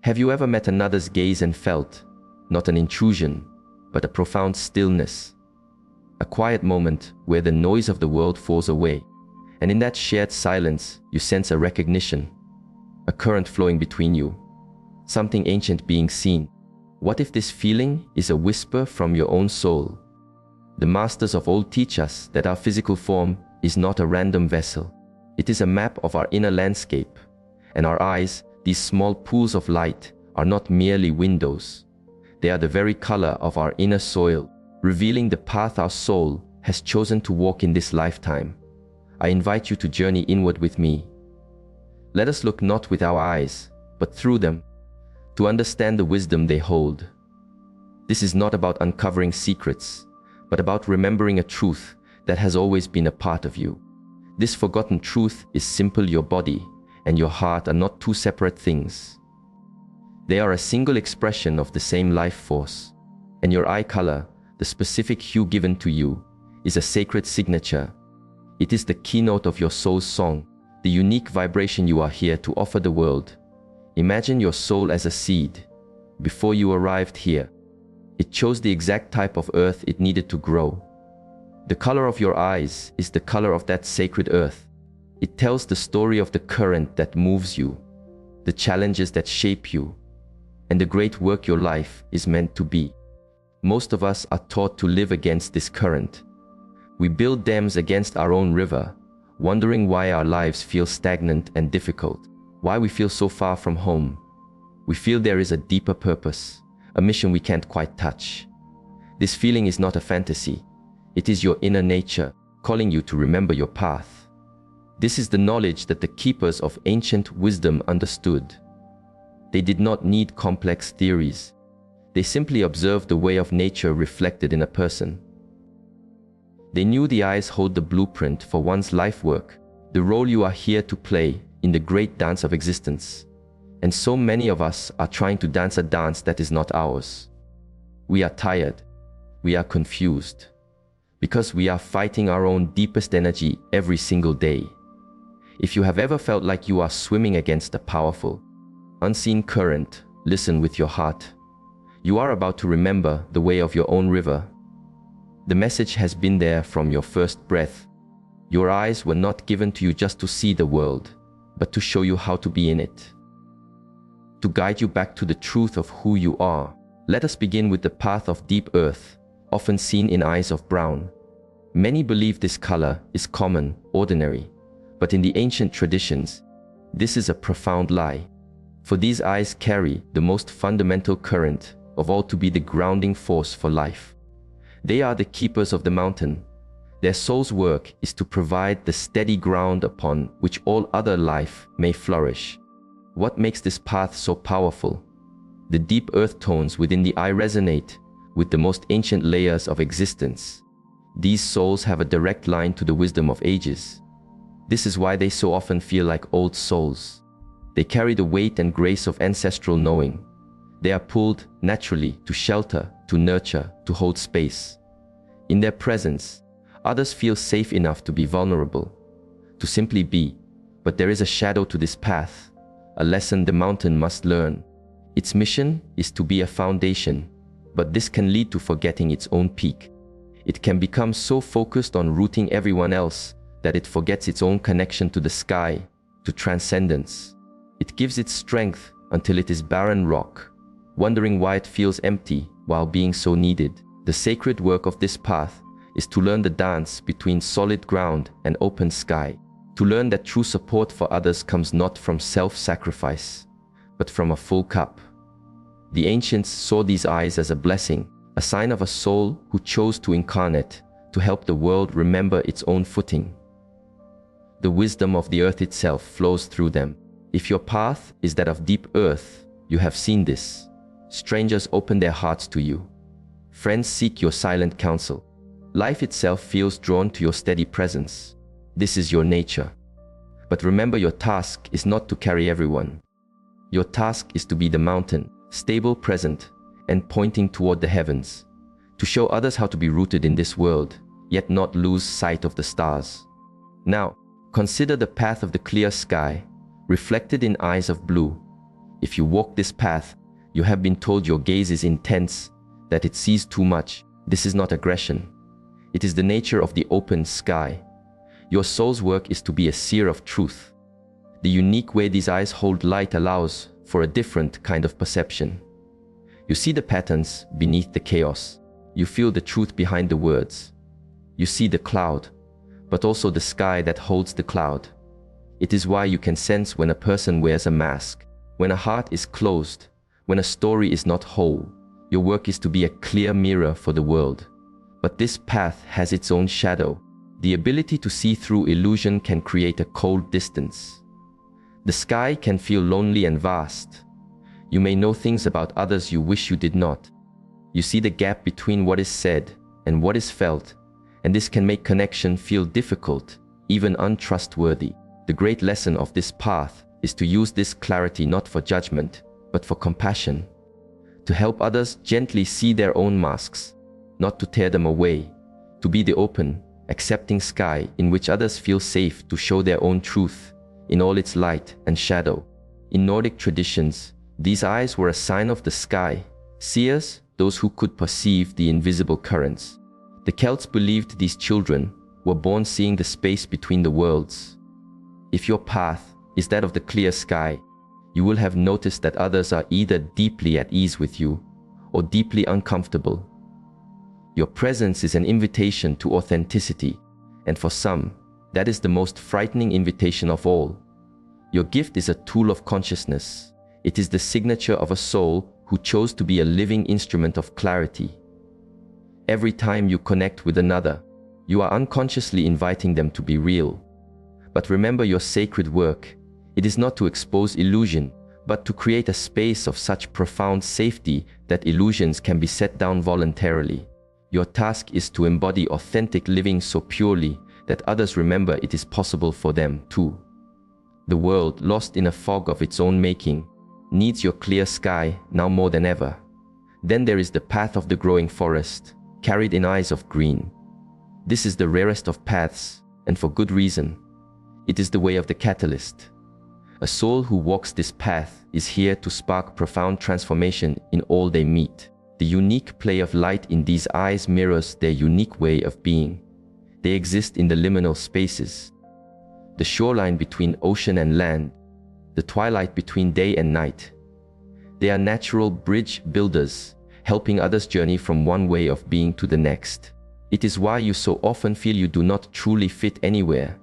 Have you ever met another's gaze and felt, not an intrusion, but a profound stillness? A quiet moment where the noise of the world falls away, and in that shared silence, you sense a recognition, a current flowing between you, something ancient being seen. What if this feeling is a whisper from your own soul? The masters of old teach us that our physical form is not a random vessel. It is a map of our inner landscape, and our eyes, these small pools of light, are not merely windows. They are the very color of our inner soil, revealing the path our soul has chosen to walk in this lifetime. I invite you to journey inward with me. Let us look not with our eyes, but through them, to understand the wisdom they hold. This is not about uncovering secrets, but about remembering a truth that has always been a part of you. This forgotten truth is simple: your body and your heart are not two separate things. They are a single expression of the same life force, and your eye color, the specific hue given to you, is a sacred signature. It is the keynote of your soul's song, the unique vibration you are here to offer the world. Imagine your soul as a seed. Before you arrived here, it chose the exact type of earth it needed to grow. The color of your eyes is the color of that sacred earth. It tells the story of the current that moves you, the challenges that shape you, and the great work your life is meant to be. Most of us are taught to live against this current. We build dams against our own river, wondering why our lives feel stagnant and difficult, why we feel so far from home. We feel there is a deeper purpose, a mission we can't quite touch. This feeling is not a fantasy. It is your inner nature calling you to remember your path. This is the knowledge that the keepers of ancient wisdom understood. They did not need complex theories. They simply observed the way of nature reflected in a person. They knew the eyes hold the blueprint for one's life work, the role you are here to play in the great dance of existence. And so many of us are trying to dance a dance that is not ours. We are tired. We are confused. Because we are fighting our own deepest energy every single day. If you have ever felt like you are swimming against a powerful, unseen current, listen with your heart. You are about to remember the way of your own river. The message has been there from your first breath. Your eyes were not given to you just to see the world, but to show you how to be in it. To guide you back to the truth of who you are. Let us begin with the path of deep earth, often seen in eyes of brown. Many believe this color is common, ordinary, but in the ancient traditions, this is a profound lie. For these eyes carry the most fundamental current of all, to be the grounding force for life. They are the keepers of the mountain. Their soul's work is to provide the steady ground upon which all other life may flourish. What makes this path so powerful? The deep earth tones within the eye resonate with the most ancient layers of existence. These souls have a direct line to the wisdom of ages. This is why they so often feel like old souls. They carry the weight and grace of ancestral knowing. They are pulled naturally to shelter, to nurture, to hold space. In their presence, others feel safe enough to be vulnerable, to simply be. But there is a shadow to this path, a lesson the mountain must learn. Its mission is to be a foundation, but this can lead to forgetting its own peak. It can become so focused on rooting everyone else that it forgets its own connection to the sky, to transcendence. It gives its strength until it is barren rock, wondering why it feels empty while being so needed. The sacred work of this path is to learn the dance between solid ground and open sky, to learn that true support for others comes not from self-sacrifice, but from a full cup. The ancients saw these eyes as a blessing, a sign of a soul who chose to incarnate, to help the world remember its own footing. The wisdom of the earth itself flows through them. If your path is that of deep earth, you have seen this. Strangers open their hearts to you. Friends seek your silent counsel. Life itself feels drawn to your steady presence. This is your nature. But remember, your task is not to carry everyone. Your task is to be the mountain, stable, present, and pointing toward the heavens, to show others how to be rooted in this world, yet not lose sight of the stars. Now, consider the path of the clear sky, reflected in eyes of blue. If you walk this path, you have been told your gaze is intense, that it sees too much. This is not aggression. It is the nature of the open sky. Your soul's work is to be a seer of truth. The unique way these eyes hold light allows for a different kind of perception. You see the patterns beneath the chaos. You feel the truth behind the words. You see the cloud, but also the sky that holds the cloud. It is why you can sense when a person wears a mask, when a heart is closed, when a story is not whole. Your work is to be a clear mirror for the world. But this path has its own shadow. The ability to see through illusion can create a cold distance. The sky can feel lonely and vast. You may know things about others you wish you did not. You see the gap between what is said and what is felt, and this can make connection feel difficult, even untrustworthy. The great lesson of this path is to use this clarity not for judgment, but for compassion. To help others gently see their own masks, not to tear them away. To be the open, accepting sky in which others feel safe to show their own truth in all its light and shadow. In Nordic traditions, these eyes were a sign of the sky. Seers, those who could perceive the invisible currents. The Celts believed these children were born seeing the space between the worlds. If your path is that of the clear sky, you will have noticed that others are either deeply at ease with you or deeply uncomfortable. Your presence is an invitation to authenticity, and for some, that is the most frightening invitation of all. Your gift is a tool of consciousness. It is the signature of a soul who chose to be a living instrument of clarity. Every time you connect with another, you are unconsciously inviting them to be real. But remember your sacred work. It is not to expose illusion, but to create a space of such profound safety that illusions can be set down voluntarily. Your task is to embody authentic living so purely that others remember it is possible for them too. The world, lost in a fog of its own making, needs your clear sky now more than ever. Then there is the path of the growing forest, carried in eyes of green. This is the rarest of paths, and for good reason. It is the way of the catalyst. A soul who walks this path is here to spark profound transformation in all they meet. The unique play of light in these eyes mirrors their unique way of being. They exist in the liminal spaces, the shoreline between ocean and land, the twilight between day and night. They are natural bridge builders, helping others journey from one way of being to the next. It is why you so often feel you do not truly fit anywhere.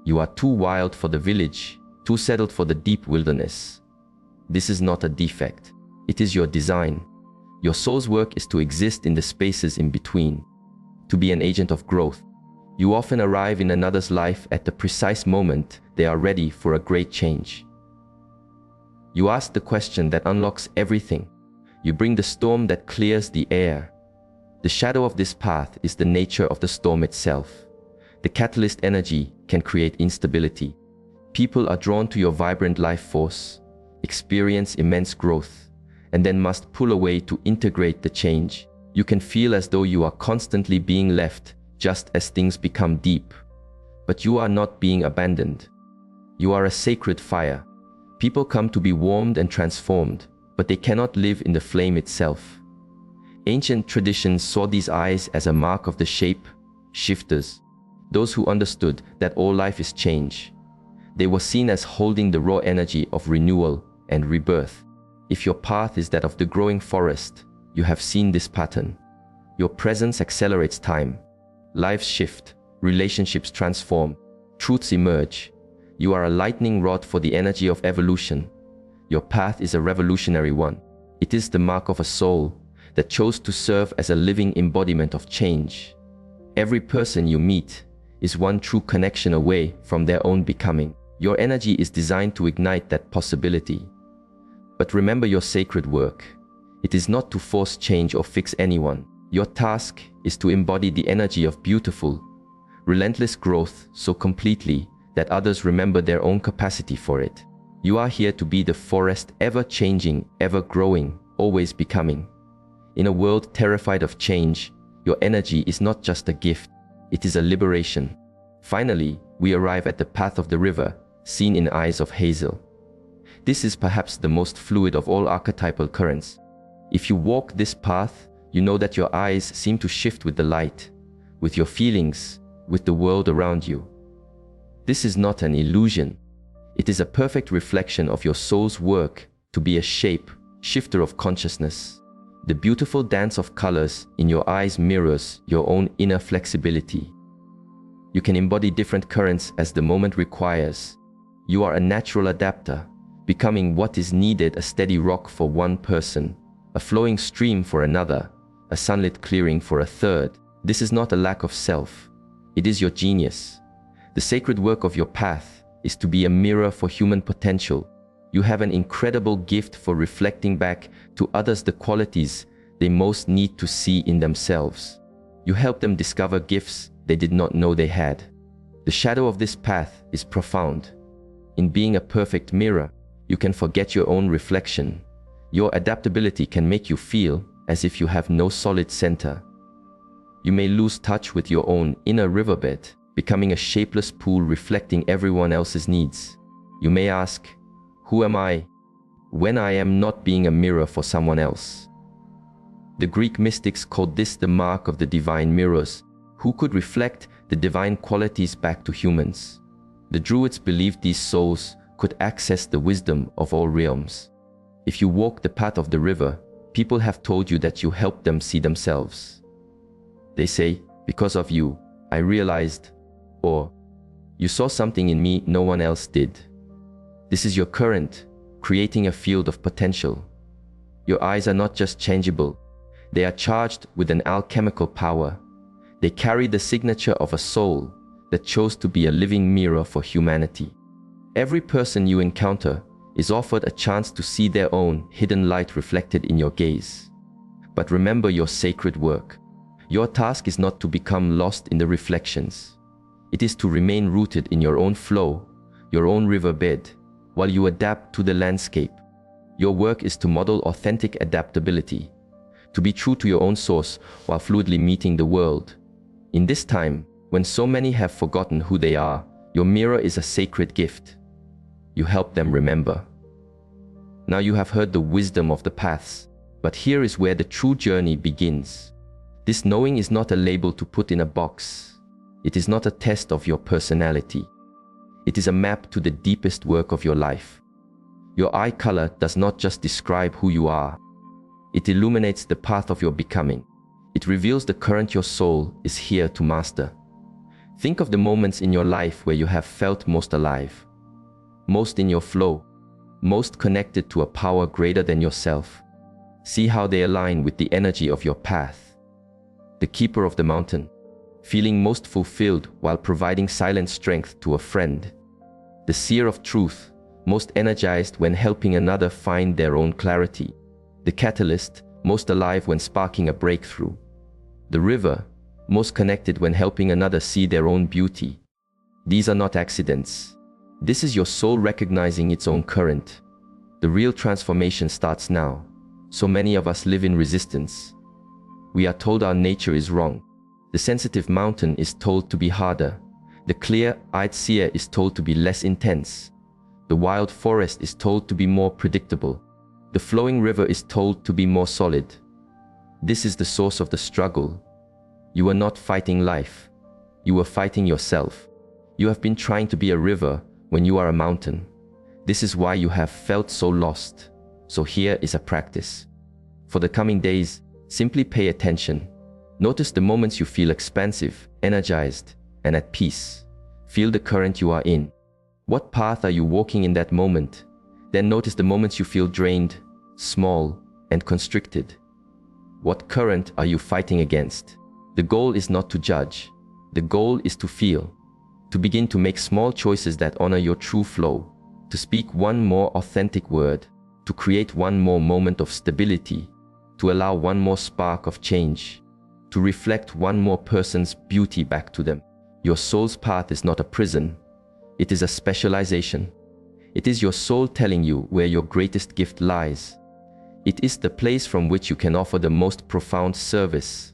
You are too wild for the village, too settled for the deep wilderness. This is not a defect. It is your design. Your soul's work is to exist in the spaces in between, to be an agent of growth. You often arrive in another's life at the precise moment they are ready for a great change. You ask the question that unlocks everything. You bring the storm that clears the air. The shadow of this path is the nature of the storm itself. The catalyst energy can create instability. People are drawn to your vibrant life force, experience immense growth, and then must pull away to integrate the change. You can feel as though you are constantly being left just as things become deep. But you are not being abandoned. You are a sacred fire. People come to be warmed and transformed, but they cannot live in the flame itself. Ancient traditions saw these eyes as a mark of the shape shifters, those who understood that all life is change. They were seen as holding the raw energy of renewal and rebirth. If your path is that of the growing forest, you have seen this pattern. Your presence accelerates time. Lives shift, relationships transform, truths emerge. You are a lightning rod for the energy of evolution. Your path is a revolutionary one. It is the mark of a soul that chose to serve as a living embodiment of change. Every person you meet is one true connection away from their own becoming. Your energy is designed to ignite that possibility. But remember your sacred work. It is not to force change or fix anyone. Your task is to embody the energy of beautiful, relentless growth so completely that others remember their own capacity for it. You are here to be the forest, ever changing, ever growing, always becoming. In a world terrified of change, your energy is not just a gift, it is a liberation. Finally, we arrive at the path of the river, seen in eyes of hazel. This is perhaps the most fluid of all archetypal currents. If you walk this path, you know that your eyes seem to shift with the light, with your feelings, with the world around you. This is not an illusion. It is a perfect reflection of your soul's work to be a shifter of consciousness. The beautiful dance of colors in your eyes mirrors your own inner flexibility. You can embody different currents as the moment requires. You are a natural adapter, becoming what is needed: a steady rock for one person, a flowing stream for another, a sunlit clearing for a third. This is not a lack of self. It is your genius. The sacred work of your path is to be a mirror for human potential. You have an incredible gift for reflecting back to others the qualities they most need to see in themselves. You help them discover gifts they did not know they had. The shadow of this path is profound. In being a perfect mirror, you can forget your own reflection. Your adaptability can make you feel as if you have no solid center. You may lose touch with your own inner riverbed, becoming a shapeless pool reflecting everyone else's needs. You may ask, who am I when I am not being a mirror for someone else? The Greek mystics called this the mark of the divine mirrors, who could reflect the divine qualities back to humans. The Druids believed these souls could access the wisdom of all realms. If you walk the path of the river, people have told you that you help them see themselves. They say, because of you, I realized, or you saw something in me no one else did. This is your current, creating a field of potential. Your eyes are not just changeable, they are charged with an alchemical power. They carry the signature of a soul that chose to be a living mirror for humanity. Every person you encounter is offered a chance to see their own hidden light reflected in your gaze. But remember your sacred work. Your task is not to become lost in the reflections. It is to remain rooted in your own flow, your own riverbed, while you adapt to the landscape. Your work is to model authentic adaptability, to be true to your own source while fluidly meeting the world. In this time, when so many have forgotten who they are, your mirror is a sacred gift. You help them remember. Now you have heard the wisdom of the paths, but here is where the true journey begins. This knowing is not a label to put in a box. It is not a test of your personality. It is a map to the deepest work of your life. Your eye color does not just describe who you are. It illuminates the path of your becoming. It reveals the current your soul is here to master. Think of the moments in your life where you have felt most alive, most in your flow, most connected to a power greater than yourself. See how they align with the energy of your path. The keeper of the mountain, feeling most fulfilled while providing silent strength to a friend. The seer of truth, most energized when helping another find their own clarity. The catalyst, most alive when sparking a breakthrough. The river, most connected when helping another see their own beauty. These are not accidents. This is your soul recognizing its own current. The real transformation starts now. So many of us live in resistance. We are told our nature is wrong. The sensitive mountain is told to be harder. The clear-eyed seer is told to be less intense. The wild forest is told to be more predictable. The flowing river is told to be more solid. This is the source of the struggle. You are not fighting life. You are fighting yourself. You have been trying to be a river when you are a mountain. This is why you have felt so lost. So here is a practice. For the coming days, simply pay attention. Notice the moments you feel expansive, energized, and at peace. Feel the current you are in. What path are you walking in that moment? Then notice the moments you feel drained, small, and constricted. What current are you fighting against? The goal is not to judge. The goal is to feel. To begin to make small choices that honor your true flow. To speak one more authentic word. To create one more moment of stability. To allow one more spark of change. To reflect one more person's beauty back to them. Your soul's path is not a prison. It is a specialization. It is your soul telling you where your greatest gift lies. It is the place from which you can offer the most profound service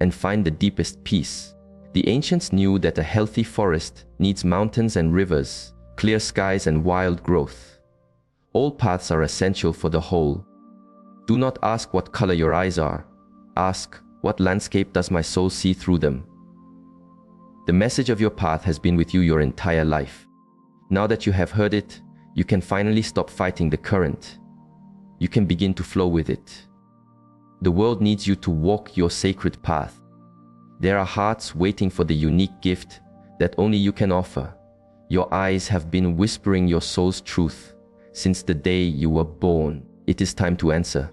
and find the deepest peace. The ancients knew that a healthy forest needs mountains and rivers, clear skies and wild growth. All paths are essential for the whole. Do not ask what color your eyes are. Ask, what landscape does my soul see through them? The message of your path has been with you your entire life. Now that you have heard it, you can finally stop fighting the current. You can begin to flow with it. The world needs you to walk your sacred path. There are hearts waiting for the unique gift that only you can offer. Your eyes have been whispering your soul's truth since the day you were born. It is time to answer.